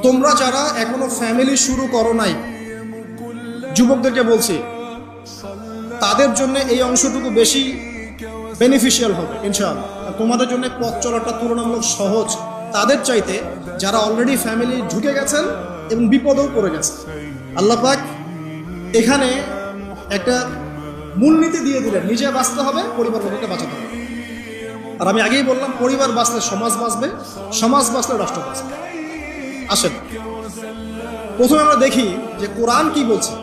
তোমরা যারা এখনো ফ্যামিলি শুরু করো নাই, যুবকদেরকে বলছি, তাদের জন্য এই অংশটুকু বেশি বেনিফিশিয়াল হবে ইনশাআল্লাহ। তোমাদের জন্য পথ চলাটা তুলনামূলক সহজ তাদের চাইতে যারা অলরেডি ফ্যামিলি ঢুকে গেছেন এবং বিপদেও পড়ে গেছেন। আল্লাহ পাক এখানে একটা মূলনীতি দিয়ে দিলেন, নিজে বাঁচতে হবে, পরিবারকে বাঁচাতে হবে। আর আমি আগেই বললাম, পরিবার বাঁচলে সমাজ বাঁচবে, সমাজ বাঁচলে রাষ্ট্র বাঁচবে। আসেন, প্রথমে আমরা দেখি যে কোরআন কি বলছে।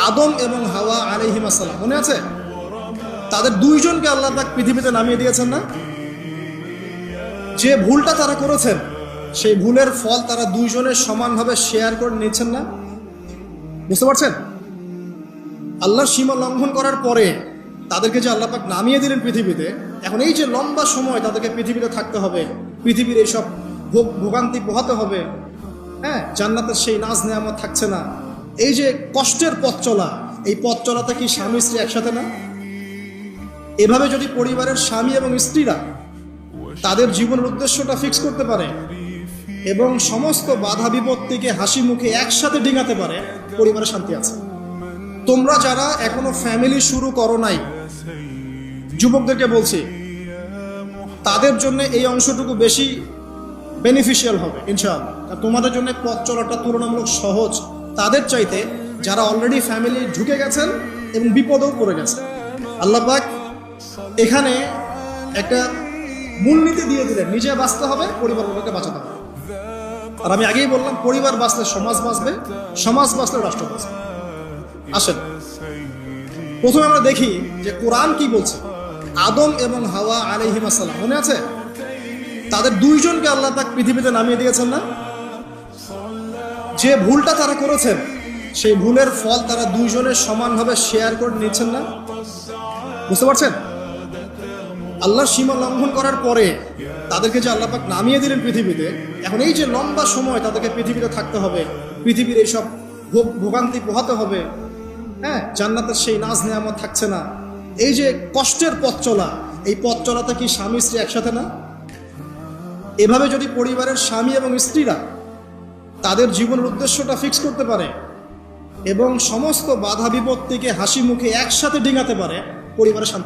আদম এবং হাওয়া আলাইহিম আসসালাম, মনে আছে? তাদের দুইজনকে আল্লাহ পাক পৃথিবীতে নামিয়ে দিয়েছেন না? যে ভুলটা তারা করেছেন, সেই ভুলের ফল তারা দুইজনের সমানভাবে শেয়ার করে নিচ্ছেন না? বুঝতে পারছেন? আল্লাহর সীমা লঙ্ঘন করার পরে তাদেরকে যে আল্লাহ পাক নামিয়ে দিলেন পৃথিবীতে, এখন এই যে লম্বা সময় তাদেরকে পৃথিবীতে থাকতে হবে, পৃথিবীর এইসব ভোগান্তি পোহাতে হবে, হ্যাঁ, জান্নাতের সেই নাজ নেয়ামত থাকছে না, এই যে কষ্টের পথ চলা, এই পথ চলাতে কি স্বামী স্ত্রী একসাথে না? এভাবে যদি পরিবারের স্বামী এবং স্ত্রীরা তাদের জীবনের উদ্দেশ্যটা ফিক্স করতে পারে এবং সমস্ত বাধা বিপত্তিকে হাসি মুখে একসাথে ডিঙাতে পারে, পরিবারে শান্তি আছে। তোমরা যারা এখনো ফ্যামিলি শুরু করো নাই, যুবকদেরকে বলছি, তাদের জন্য এই অংশটুকু বেশি বেনিফিশিয়াল হবে ইনশাআল্লাহ। তোমাদের জন্য পথ চলাটা তুলনামূলক সহজ তাদের চাইতে যারা অলরেডি ফ্যামিলি ঢুকে গেছেন এবং বিপদেও পড়ে গেছেন। আল্লাহ পাক এখানে একটা মূলনীতি দিয়ে দিলেন, নিজে বাঁচতে হবে, পরিবারকে বাঁচাতে হবে। আর আমি আগেই বললাম, পরিবার বাঁচলে সমাজ বাঁচবে, সমাজ বাঁচলে রাষ্ট্র বাঁচবে। আসেন, প্রথমে আমরা দেখি যে কোরআন কি বলছে। আদম এবং হাওয়া আলাইহিম আসসালাম, মনে আছে? তাদের দুইজনকে আল্লাহ পাক পৃথিবীতে নামিয়ে দিয়েছেন না? যে ভুলটা তারা করেছেন, সেই ভুলের ফল তারা দুইজনের সমানভাবে শেয়ার করে নিচ্ছেন না? বুঝতে পারছেন? আল্লাহর সীমা লঙ্ঘন করার পরে তাদেরকে যে আল্লাহ পাক নামিয়ে দিলেন পৃথিবীতে, এখন এই যে লম্বা সময় তাদেরকে পৃথিবীতে থাকতে হবে, পৃথিবীর এইসব ভোগান্তি পোহাতে হবে, হ্যাঁ, জান্নাতের সেই নাজ নেয়ামত থাকছে না, এই যে কষ্টের পথ চলা, এই পথ চলাতে কি স্বামী স্ত্রী একসাথে না? এভাবে যদি পরিবারের স্বামী এবং স্ত্রীরা তাদের জীবনের উদ্দেশ্যটা ফিক্স করতে পারে এবং সমস্ত বাধা বিপত্তিকে হাসি মুখে একসাথে ডিঙাতে পারে, পরিবারের শান্তি